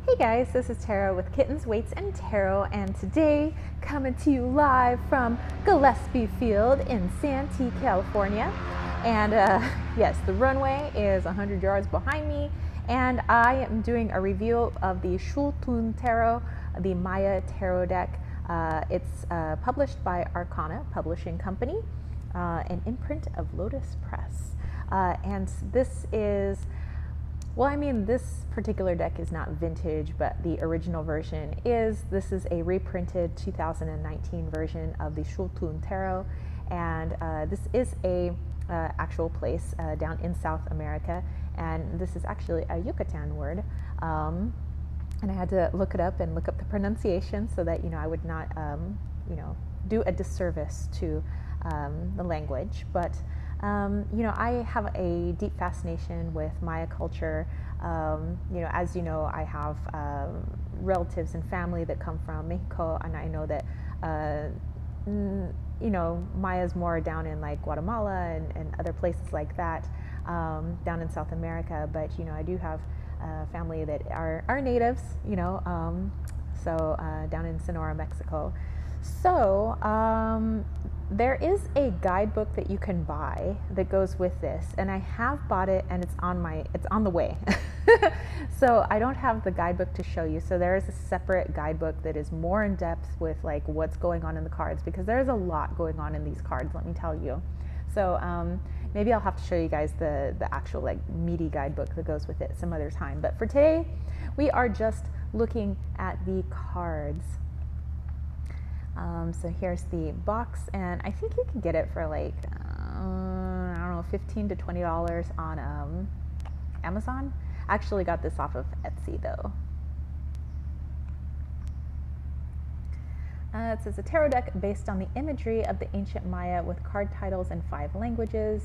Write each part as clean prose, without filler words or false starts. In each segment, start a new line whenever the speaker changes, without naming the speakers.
Hey guys, this is Tara with Kittens, Weights, and Tarot, and today coming to you live from Gillespie Field in Santee, California. And yes, the runway is 100 yards behind me, and I am doing a review of the Xultún Tarot, the Maya Tarot deck. It's published by Arcana Publishing Company, an imprint of Lotus Press. And this is this particular deck is not vintage, but the original version is. This is a reprinted 2019 version of the Xultún Tarot, and this is a actual place down in South America, and this is actually a Yucatan word. And I had to look it up and look up the pronunciation so that I would not do a disservice to the language, but I have a deep fascination with Maya culture. As you know, I have relatives and family that come from Mexico, and I know that Maya's more down in like Guatemala and other places like that, down in South America. But I do have family that are natives, so down in Sonora, Mexico. So there is a guidebook that you can buy that goes with this, and I have bought it, and it's on the way. So I don't have the guidebook to show you. So there is a separate guidebook that is more in depth with like what's going on in the cards, because there's a lot going on in these cards, let me tell you. So maybe I'll have to show you guys the actual like meaty guidebook that goes with it some other time. But for today, we are just looking at the cards. So here's the box, and I think you can get it for like, I don't know, $15 to $20 on Amazon. I actually got this off of Etsy though. It says a tarot deck based on the imagery of the ancient Maya with card titles in 5 languages: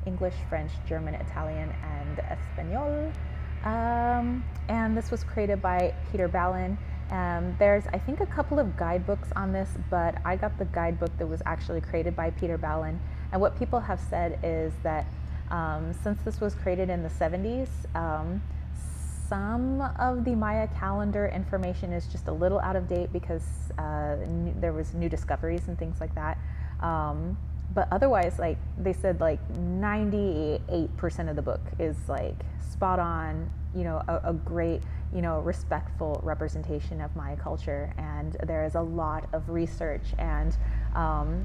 English, French, German, Italian, and Espanol. And this was created by Peter Ballin. There's, I think, a couple of guidebooks on this, but I got the guidebook that was actually created by Peter Ballin. And what people have said is that since this was created in the 70s, some of the Maya calendar information is just a little out of date because there was new discoveries and things like that. But otherwise, like they said, like 98% of the book is like spot on, a great, respectful representation of Maya culture. And there is a lot of research and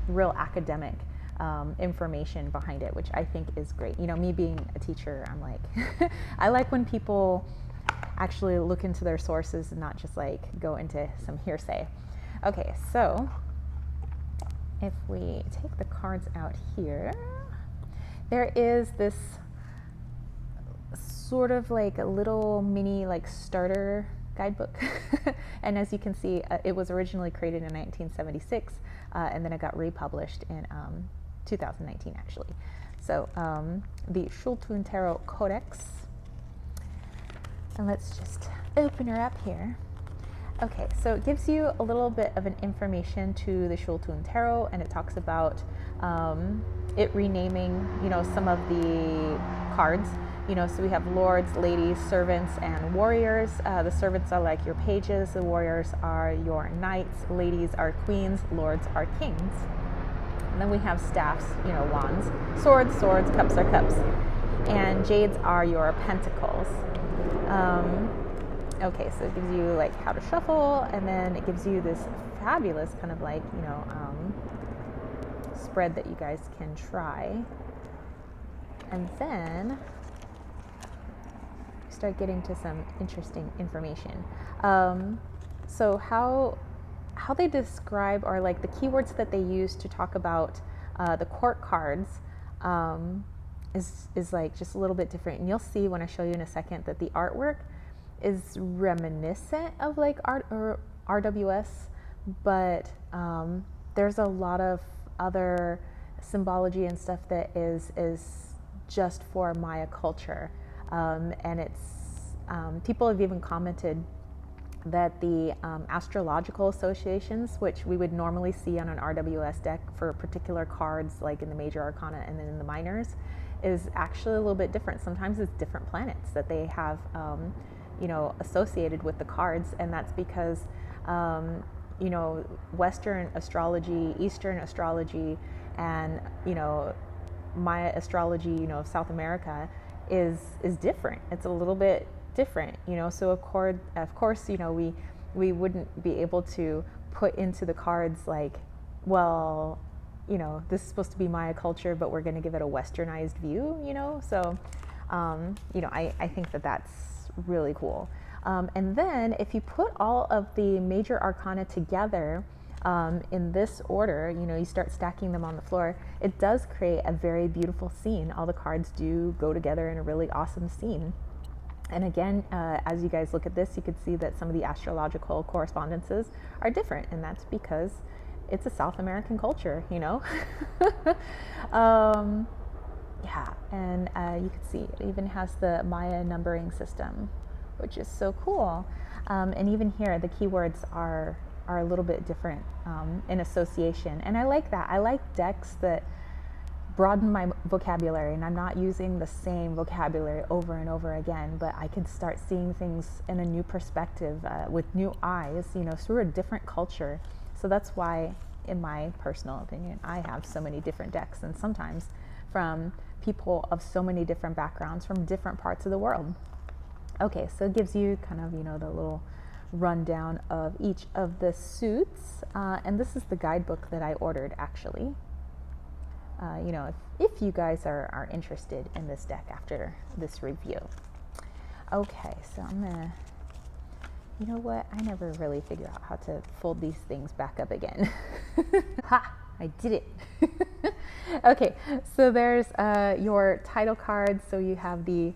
real academic information behind it, which I think is great. Me being a teacher, I'm like, I like when people actually look into their sources and not just like go into some hearsay. Okay, so if we take the cards out here, there is this sort of like a little mini like starter guidebook. And as you can see, it was originally created in 1976, and then it got republished in 2019 actually. So the Xultún Tarot Codex, and let's just open her up here. Okay, so it gives you a little bit of an information to the Xultún Tarot, and it talks about it renaming, some of the cards. So we have lords, ladies, servants, and warriors. The servants are like your pages, the warriors are your knights, ladies are queens, lords are kings. And then we have staffs, wands, swords, cups are cups, and jades are your pentacles. Okay, so it gives you like how to shuffle, and then it gives you this fabulous kind of like, spread that you guys can try. And then start getting to some interesting information. So how they describe, or like the keywords that they use to talk about the court cards is like just a little bit different. And you'll see when I show you in a second that the artwork is reminiscent of like art or RWS, but there's a lot of other symbology and stuff that is just for Maya culture. And it's people have even commented that the astrological associations, which we would normally see on an RWS deck for particular cards like in the major arcana and then in the minors, is actually a little bit different. Sometimes it's different planets that they have associated with the cards, and that's because Western astrology, Eastern astrology, and Maya astrology, of South America is different. It's a little bit different, So of course, we wouldn't be able to put into the cards like, well, this is supposed to be Maya culture, but we're going to give it a westernized view, So, I think that that's really cool. And then if you put all of the major arcana together in this order, you start stacking them on the floor, it does create a very beautiful scene. All the cards do go together in a really awesome scene. And again, as you guys look at this, you can see that some of the astrological correspondences are different, and that's because it's a South American culture, Yeah, and you can see it even has the Maya numbering system, which is so cool. And even here, the keywords are a little bit different in association, and I like that. I like decks that broaden my vocabulary, and I'm not using the same vocabulary over and over again, but I can start seeing things in a new perspective with new eyes, through a different culture. So that's why, in my personal opinion, I have so many different decks, and sometimes from people of so many different backgrounds from different parts of the world. Okay, so it gives you kind of, the little rundown of each of the suits, and this is the guidebook that I ordered, actually. If you guys are interested in this deck after this review. Okay, so I'm gonna, you know what? I never really figured out how to fold these things back up again. Ha! I did it. Okay, so there's your title cards. So you have the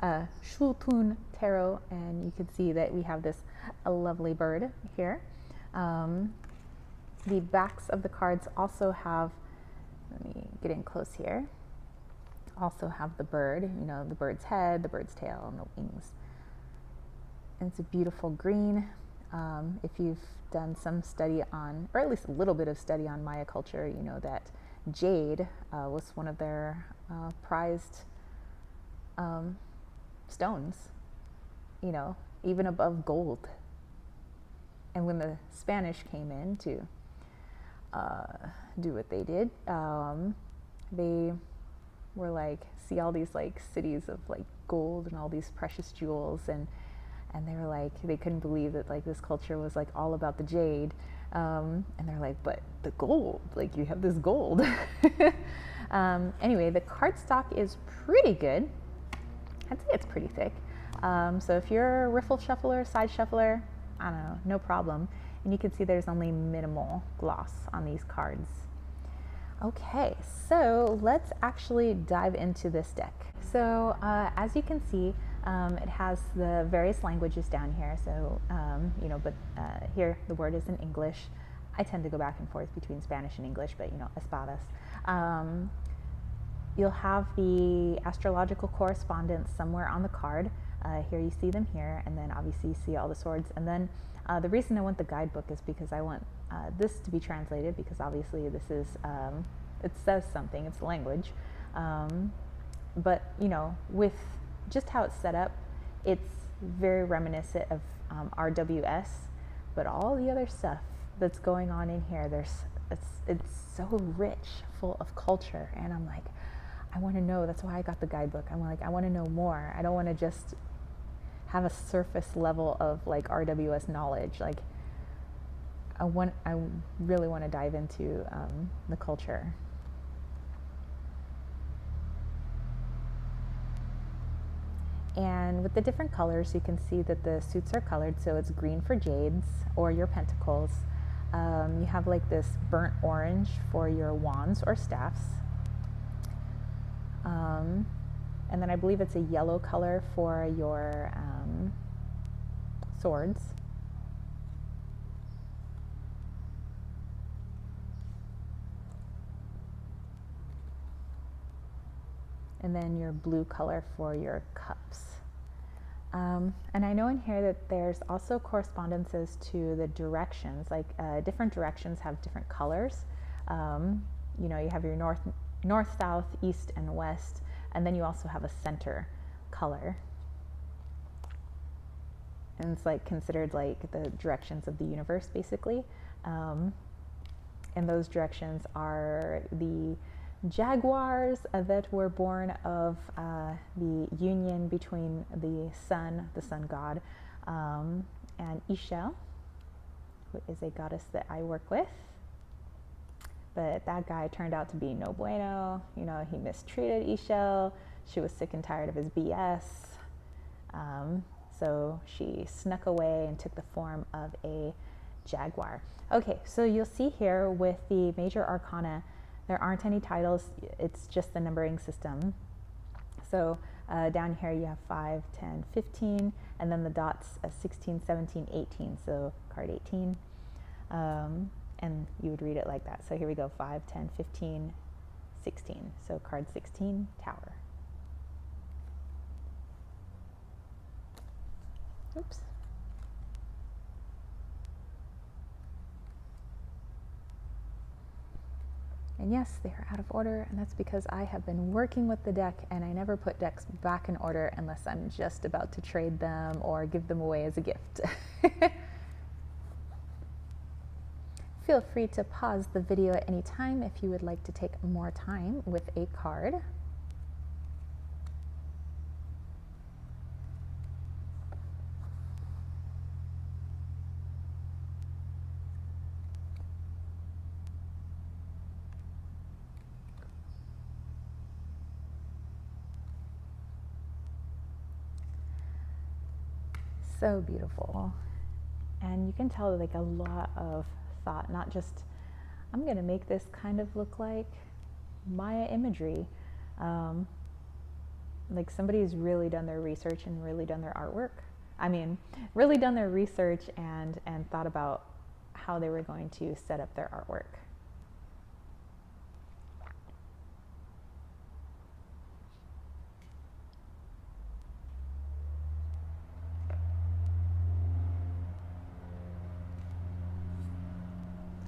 Xultún tarot, and you can see that we have this lovely bird here. The backs of the cards also have, let me get in close here, also have the bird, the bird's head, the bird's tail, and the wings. And it's a beautiful green. If you've done some study on, or at least a little bit of study on Maya culture, you know that jade was one of their prized stones, even above gold. And when the Spanish came in to do what they did, they were like, see all these like cities of like gold and all these precious jewels, and they were like, they couldn't believe that like this culture was like all about the jade, and they're like, but the gold, like you have this gold. Anyway, the cardstock is pretty good. I'd say it's pretty thick. So if you're a riffle shuffler, side shuffler, I don't know, no problem. And you can see there's only minimal gloss on these cards. Okay, so let's actually dive into this deck. So as you can see, it has the various languages down here. So, but here the word is in English. I tend to go back and forth between Spanish and English, but espadas. You'll have the astrological correspondence somewhere on the card. Here you see them here, and then obviously you see all the swords. And then the reason I want the guidebook is because I want this to be translated, because obviously this is, it says something, it's language. But with just how it's set up, it's very reminiscent of RWS, but all the other stuff that's going on in here, it's so rich, full of culture, and I'm like, I want to know. That's why I got the guidebook. I'm like, I want to know more. I don't want to just have a surface level of like RWS knowledge. Like, I really want to dive into the culture. And with the different colors, you can see that the suits are colored. So it's green for jades or your pentacles. You have like this burnt orange for your wands or staffs. And then I believe it's a yellow color for your swords. And then your blue color for your cups. And I know in here that there's also correspondences to the directions, like different directions have different colors. You have your north, south, east, and west, and then you also have a center color. and it's like considered like the directions of the universe, basically. And those directions are the jaguars that were born of the union between the sun god, and Isha, who is a goddess that I work with. But that guy turned out to be no bueno. You know, he mistreated Isha. She was sick and tired of his BS. So she snuck away and took the form of a jaguar. Okay, so you'll see here with the major arcana, there aren't any titles. It's just the numbering system. So down here you have 5, 10, 15, and then the dots 16, 17, 18. So card 18. And you would read it like that. So here we go, 5, 10, 15, 16. So card 16, Tower. Oops. And yes, they are out of order, and that's because I have been working with the deck, and I never put decks back in order unless I'm just about to trade them or give them away as a gift. Feel free to pause the video at any time if you would like to take more time with a card. So beautiful. And you can tell like a lot of thought, not just, I'm going to make this kind of look like Maya imagery. Like somebody's really done their research and really done their artwork. I mean, really done their research and thought about how they were going to set up their artwork.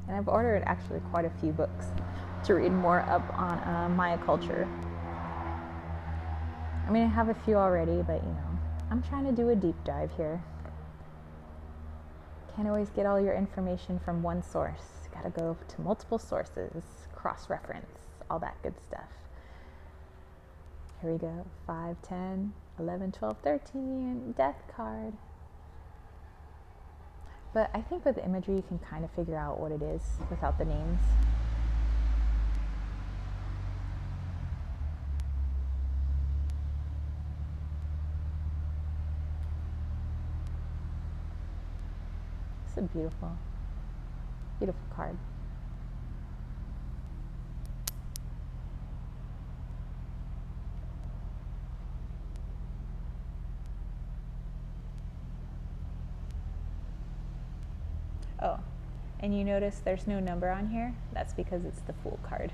And I've ordered actually quite a few books to read more up on Maya culture. I mean, I have a few already, but you know, I'm trying to do a deep dive here. Can't always get all your information from one source. Gotta go to multiple sources, cross-reference, all that good stuff. Here we go, 5, 10, 11, 12, 13, death card. But I think with the imagery, you can kind of figure out what it is without the names. It's a beautiful, beautiful card. Oh, and you notice there's no number on here? That's because it's the Fool card.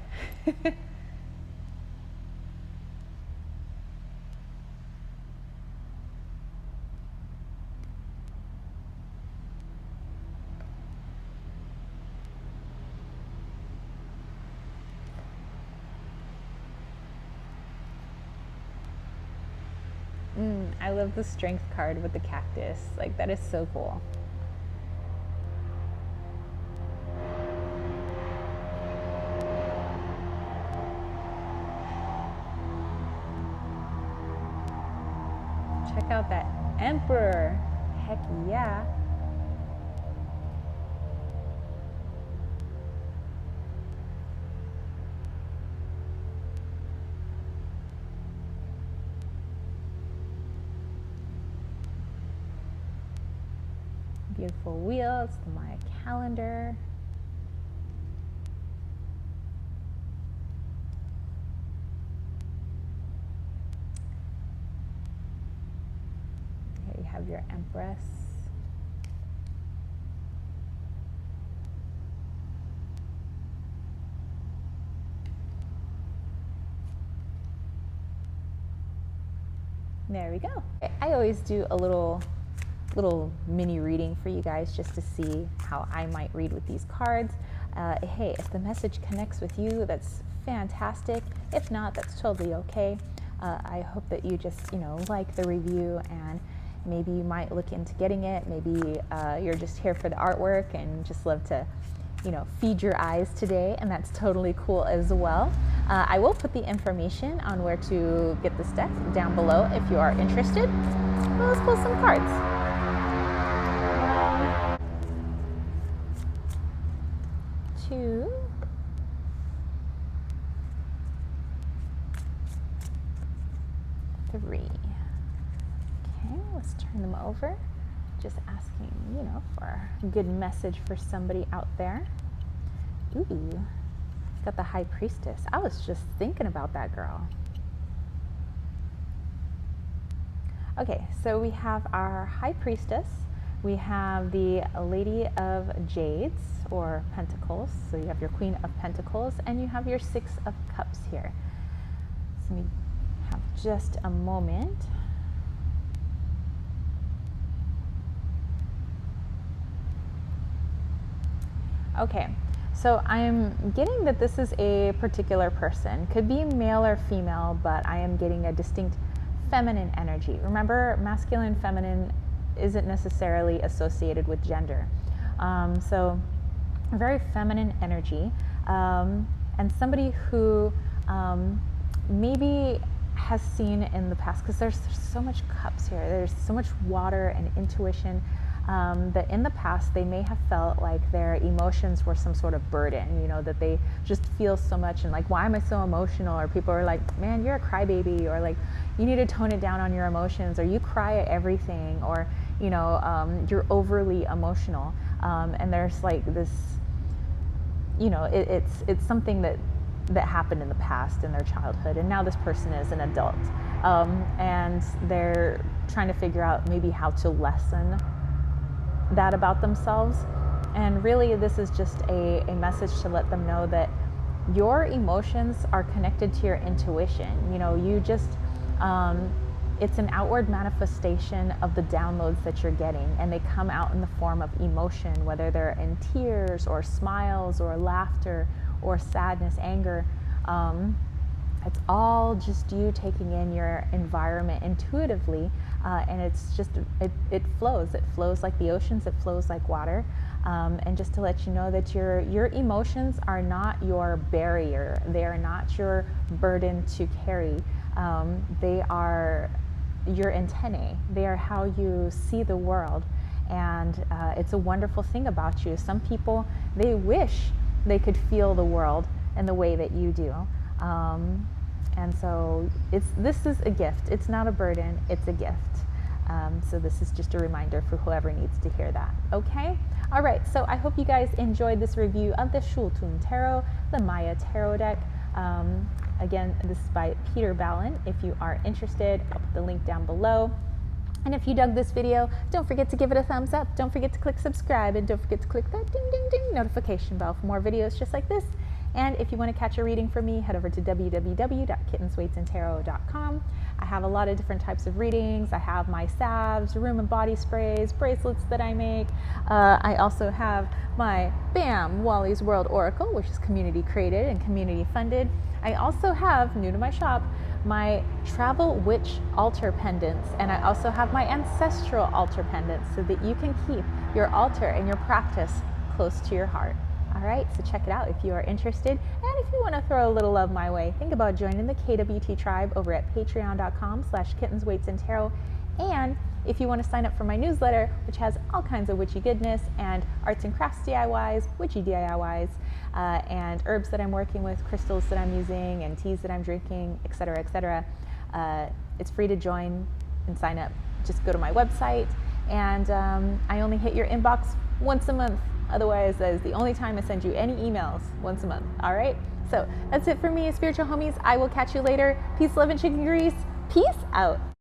I love the Strength card with the cactus. Like, that is so cool. Check out that Emperor. Heck yeah. Beautiful wheel. It's the Maya calendar. Here you have your Empress. There we go. I always do a little mini reading for you guys just to see how I might read with these cards. Hey, if the message connects with you, that's fantastic. If not, that's totally okay. I hope that you just, like the review and maybe you might look into getting it. Maybe you're just here for the artwork and just love to, feed your eyes today, and that's totally cool as well. I will put the information on where to get this deck down below if you are interested. Well, let's pull some cards. 1, 2, 3. Okay, let's turn them over. Just asking, for a good message for somebody out there. Ooh, got the High Priestess. I was just thinking about that girl. Okay, so we have our High Priestess. We have the Lady of Jades or Pentacles. So you have your Queen of Pentacles and you have your 6 of Cups here. So let me have just a moment. Okay, so I'm getting that this is a particular person. Could be male or female, but I am getting a distinct feminine energy. Remember, masculine, feminine isn't necessarily associated with gender. So very feminine energy, and somebody who maybe has seen in the past, because there's so much cups here, there's so much water and intuition, that in the past they may have felt like their emotions were some sort of burden, that they just feel so much and like, why am I so emotional? Or people are like, man, you're a crybaby, or like, you need to tone it down on your emotions, or you cry at everything, or you're overly emotional, and there's like this, it's something that happened in the past in their childhood, and now this person is an adult, and they're trying to figure out maybe how to lessen that about themselves. And really this is just a message to let them know that your emotions are connected to your intuition. You just it's an outward manifestation of the downloads that you're getting, and they come out in the form of emotion, whether they're in tears or smiles or laughter or sadness, anger. It's all just you taking in your environment intuitively, and it's just, it flows like the oceans, it flows like water. And just to let you know that your emotions are not your barrier, they are not your burden to carry. They are your antennae, they are how you see the world, and it's a wonderful thing about you. Some people, they wish they could feel the world in the way that you do. And so this is a gift. It's not a burden, it's a gift. So this is just a reminder for whoever needs to hear that, okay? All right, so I hope you guys enjoyed this review of the Xultún Tarot, the Maya Tarot deck. Again, this is by Peter Ballin. If you are interested, I'll put the link down below. And if you dug this video, don't forget to give it a thumbs up. Don't forget to click subscribe, and don't forget to click that ding, ding, ding notification bell for more videos just like this. And if you want to catch a reading from me, head over to www.kittenswaitsandtarot.com. I have a lot of different types of readings. I have my salves, room and body sprays, bracelets that I make. I also have my BAM! Wally's World Oracle, which is community created and community funded. I also have, new to my shop, my travel witch altar pendants, and I also have my ancestral altar pendants so that you can keep your altar and your practice close to your heart. All right, so check it out if you are interested. And if you want to throw a little love my way, think about joining the KWT tribe over at patreon.com/kittenswaitsandtarot. And if you want to sign up for my newsletter, which has all kinds of witchy goodness and arts and crafts DIYs, witchy DIYs, and herbs that I'm working with, crystals that I'm using, and teas that I'm drinking, etc., etc., it's free to join and sign up. Just go to my website, and I only hit your inbox once a month. Otherwise, that is the only time I send you any emails, once a month. All right? So that's it for me, spiritual homies. I will catch you later. Peace, love, and chicken grease. Peace out.